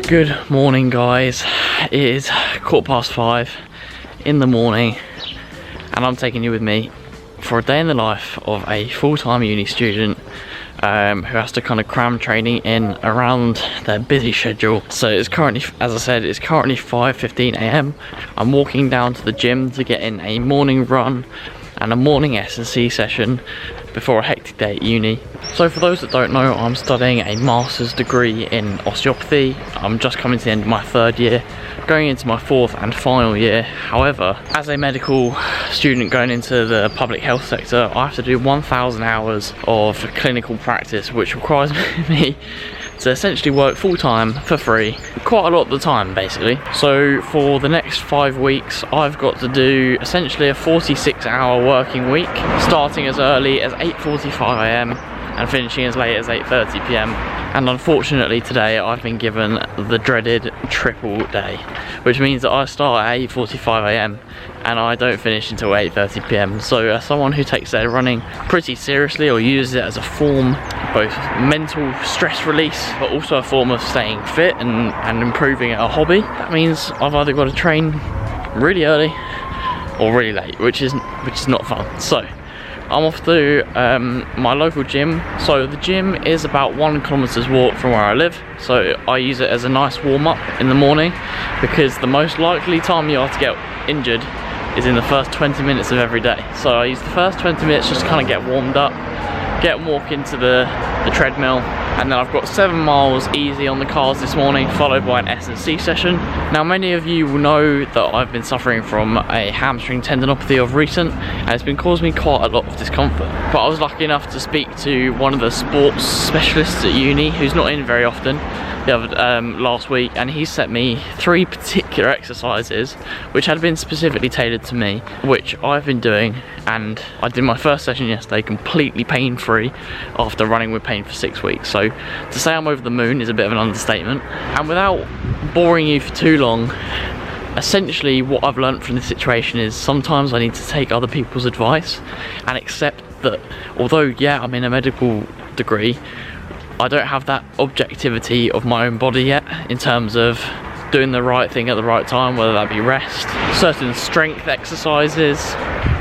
Good morning, guys. It is 5:15 in the morning and I'm taking you with me for a day in the life of a full-time uni student who has to kind of cram training in around their busy schedule. So it's currently, as I said, it's currently 5:15 AM. I'm walking down to the gym to get in a morning run and a morning S&C session before a hectic day at uni. So for those that don't know, I'm studying a master's degree in osteopathy. I'm just coming to the end of my third year, going into my fourth and final year. However, as a medical student going into the public health sector, I have to do 1,000 hours of clinical practice, which requires me to essentially work full-time for free quite a lot of the time, basically. So for the next 5 weeks I've got to do essentially a 46-hour working week, starting as early as 8:45 AM and finishing as late as 8:30 PM. And unfortunately today I've been given the dreaded triple day, which means that I start at 8:45 AM and I don't finish until 8:30 PM. So as someone who takes their running pretty seriously, or uses it as a form both mental stress release but also a form of staying fit and improving at a hobby, that means I've either got to train really early or really late, which is not fun. So I'm off to my local gym. So the gym is about 1 kilometer's walk from where I live, so I use it as a nice warm-up in the morning, because the most likely time you are to get injured is in the first 20 minutes of every day. So I use the first 20 minutes just to kind of get warmed up, get and walk into the treadmill, and then I've got 7 miles easy on the cars this morning, followed by an S&C session. Now many of you will know that I've been suffering from a hamstring tendinopathy of recent, and it's been causing me quite a lot of discomfort. But I was lucky enough to speak to one of the sports specialists at uni, who's not in very often, last week, and he set me 3 particular exercises which had been specifically tailored to me, which I've been doing, and I did my first session yesterday completely pain-free after running with pain for 6 weeks. So to say I'm over the moon is a bit of an understatement. And without boring you for too long, essentially what I've learned from this situation is sometimes I need to take other people's advice and accept that although, yeah, I'm in a medical degree, I don't have that objectivity of my own body yet in terms of doing the right thing at the right time, whether that be rest, certain strength exercises,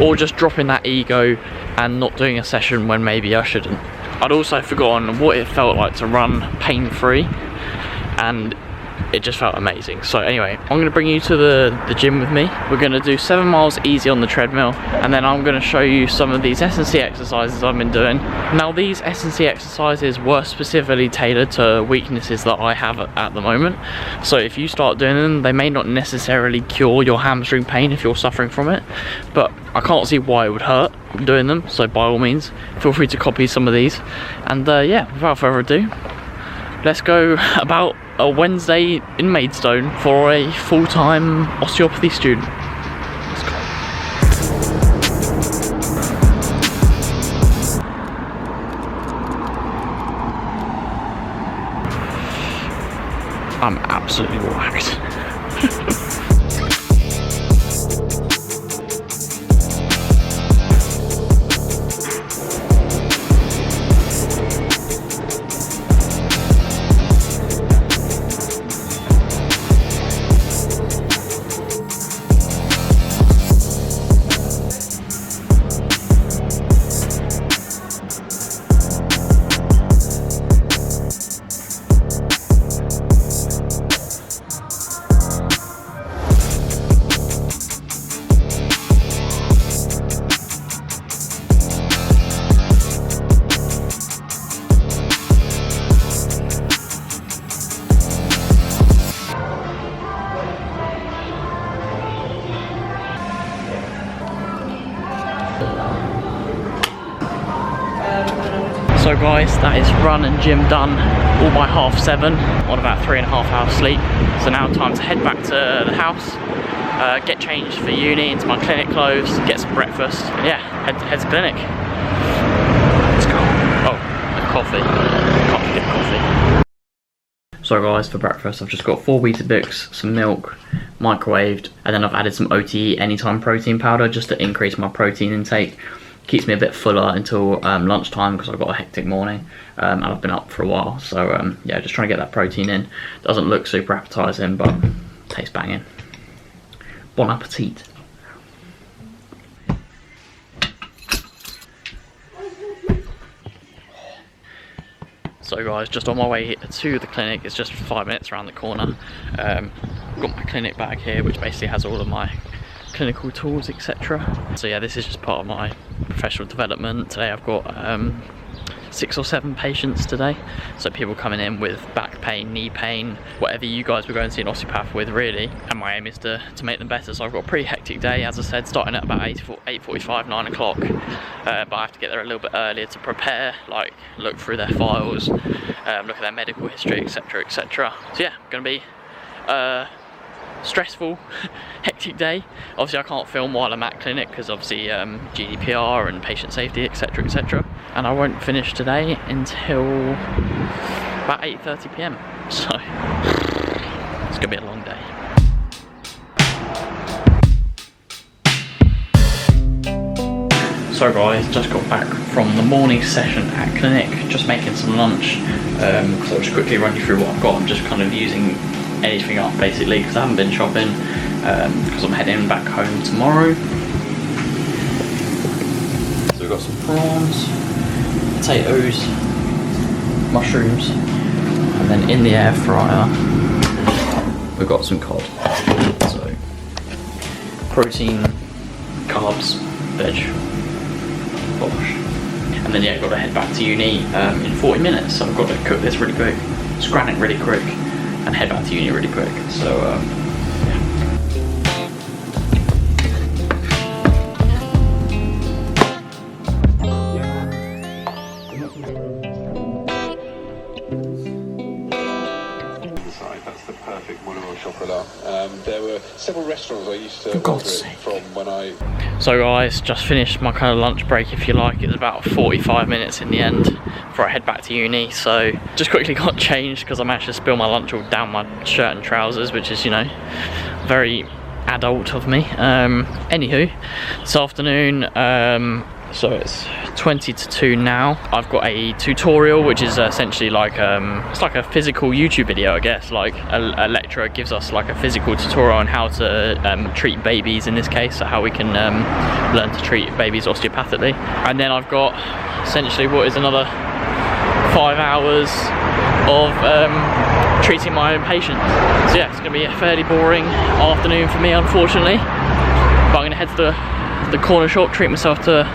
or just dropping that ego and not doing a session when maybe I shouldn't. I'd also forgotten what it felt like to run pain-free, and it just felt amazing. So anyway, I'm going to bring you to the gym with me. We're going to do 7 miles easy on the treadmill, and then I'm going to show you some of these S&C exercises I've been doing. Now these S&C exercises were specifically tailored to weaknesses that I have at the moment. So if you start doing them, they may not necessarily cure your hamstring pain if you're suffering from it, but I can't see why it would hurt doing them. So by all means, feel free to copy some of these. And yeah, without further ado, let's go about a Wednesday in Maidstone for a full-time osteopathy student. Let's go. I'm absolutely whacked. So guys, that is run and gym done, all by 7:30 on about 3.5 hours sleep. So now time to head back to the house, get changed for uni into my clinic clothes, get some breakfast. Yeah, head to clinic. Let's go. Oh, coffee. Can't forget coffee. So guys, for breakfast I've just got 4 Weetabix, some milk, microwaved, and then I've added some OTE Anytime protein powder just to increase my protein intake. keeps me a bit fuller until lunchtime because I've got a hectic morning and I've been up for a while. So yeah, just trying to get that protein in. Doesn't look super appetizing, but tastes banging. Bon appetit. So guys, just on my way to the clinic. It's just 5 minutes around the corner. I've got my clinic bag here, which basically has all of my clinical tools, etc. So yeah, this is just part of my professional development. Today I've got 6 or 7 patients today. So people coming in with back pain, knee pain, whatever you guys were going to see an osteopath with, really. And my aim is to make them better. So I've got a pretty hectic day, as I said, starting at about 8:45, 9 o'clock. But I have to get there a little bit earlier to prepare, like look through their files, look at their medical history, etc, etc. So yeah, gonna be stressful, hectic day. Obviously I can't film while I'm at clinic because obviously GDPR and patient safety, etc, etc. And I won't finish today until about 8:30 PM. So it's gonna be a long day. So guys, just got back from the morning session at clinic, just making some lunch. So I'll just quickly run you through what I've got. I'm just kind of using anything up basically because I haven't been shopping because I'm heading back home tomorrow. So we've got some prawns, potatoes, mushrooms, and then in the air fryer we've got some cod. So protein, carbs, veg, bosh. And then yeah, I've got to head back to uni in 40 minutes, so I've got to cook this really quick, scran it really quick, and head back to uni really quick. So yeah. That's the perfect monorail chocolat. There were several restaurants I used to For order God's it sake. from when I... So guys, just finished my kind of lunch break, if you like. It was about 45 minutes in the end before I head back to uni. So just quickly got changed because I managed to spill my lunch all down my shirt and trousers, which is, you know, very adult of me. Anywho, this afternoon, so it's 20 to 2 now. I've got a tutorial, which is essentially like it's like a physical YouTube video, I guess. Like a lecturer gives us like a physical tutorial on how to treat babies in this case, so how we can learn to treat babies osteopathically. And then I've got essentially what is another 5 hours of treating my own patients. So yeah, it's gonna be a fairly boring afternoon for me, unfortunately. But I'm gonna head to the corner shop, treat myself to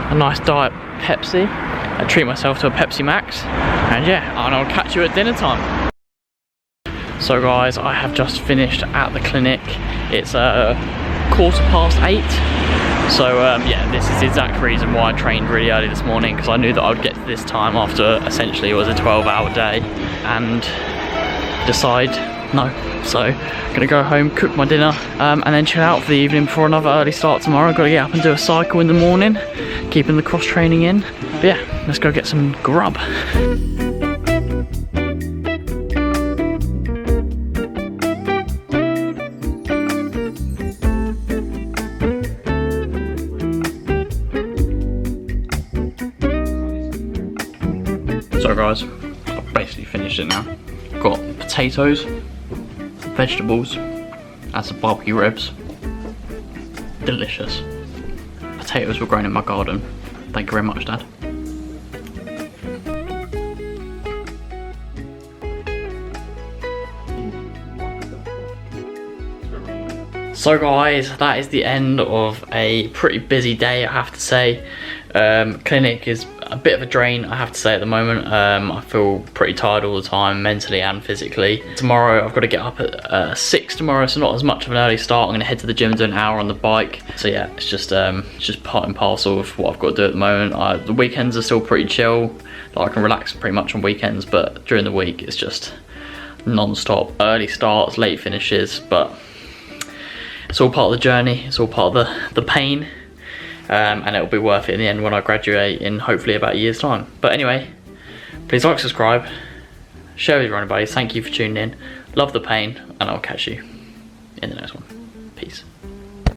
a nice diet Pepsi, and treat myself to a Pepsi Max, and yeah, and I'll catch you at dinner time. So guys, I have just finished at the clinic. It's 8:15. So yeah, this is the exact reason why I trained really early this morning, because I knew that I would get to this time after essentially it was a 12-hour day and decide no. So I'm gonna go home, cook my dinner, and then chill out for the evening before another early start tomorrow. I've got to get up and do a cycle in the morning, keeping the cross training in. But yeah, let's go get some grub. So guys, I've basically finished it now. Got potatoes, vegetables, and some barbecue ribs. Delicious. Potatoes were grown in my garden. Thank you very much, Dad. So guys, that is the end of a pretty busy day, I have to say. Clinic is a bit of a drain, I have to say, at the moment. I feel pretty tired all the time, mentally and physically. Tomorrow I've got to get up at 6 tomorrow, so not as much of an early start. I'm going to head to the gym and do an hour on the bike. So yeah, it's just part and parcel of what I've got to do at the moment. The weekends are still pretty chill. Like, I can relax pretty much on weekends, but during the week it's just non-stop. Early starts, late finishes, but it's all part of the journey. It's all part of the pain. And it'll be worth it in the end when I graduate in hopefully about a year's time. But anyway, please like, subscribe, share with your own buddies. Thank you for tuning in. Love the pain, and I'll catch you in the next one. Peace.